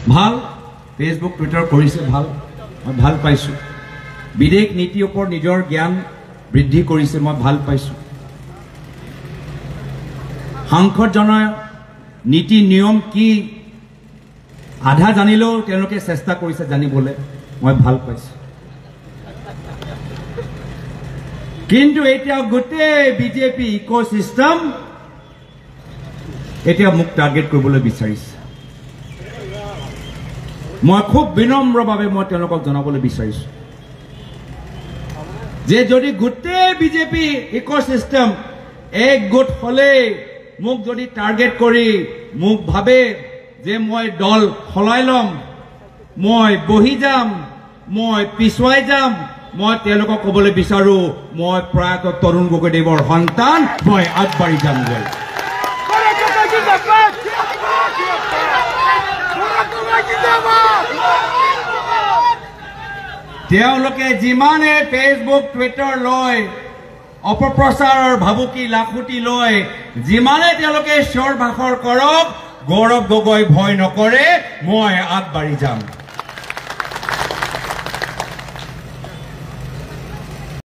ভাল Facebook Twitter কৰিছে ভাল মই ভাল পাইছো বিদেশ নীতিৰ ওপৰত নিজৰ জ্ঞান বৃদ্ধি কৰিছে মই ভাল পাইছো সাংসদজনৰ নীতি নিয়ম কি আধা জানিলেও তেওঁলোকে চেষ্টা কৰিছে জানিবলৈ মই ভাল পাইছো কিন্তু এতিয়া গোটেই বিজেপি ইকোসিস্টেম এতিয়া মোক টাৰ্গেট কৰিবলৈ বিচাৰিছে মই খুব বিনম্ৰভাৱে মই তেওঁলোকক জনাবলৈ বিচাৰিছো যে যদি গোটেই বিজেপি ইকোসিস্টেম এক গোট হলে মোক যদি টাৰ্গেট কৰি মোক ভাবে যে মই দল খলাই লম মই বহি যাম মই পিছুৱাই যাম মই তেওঁলোকক ক'বলৈ বিচাৰো মই প্ৰয়াত তৰুণ গগৈদেৱৰ সন্তান মই আগবাঢ়ি যামগৈ তেওঁলোকে যিমানে ফেচবুক টুইটাৰ লয় অপপ্ৰচাৰৰ ভাবুকি লাখুটি লয় যিমানে তেওঁলোকে চিঞৰ বাখৰ কৰক গৌৰৱ গগৈ ভয় নকৰে মই আগবাঢ়ি যাম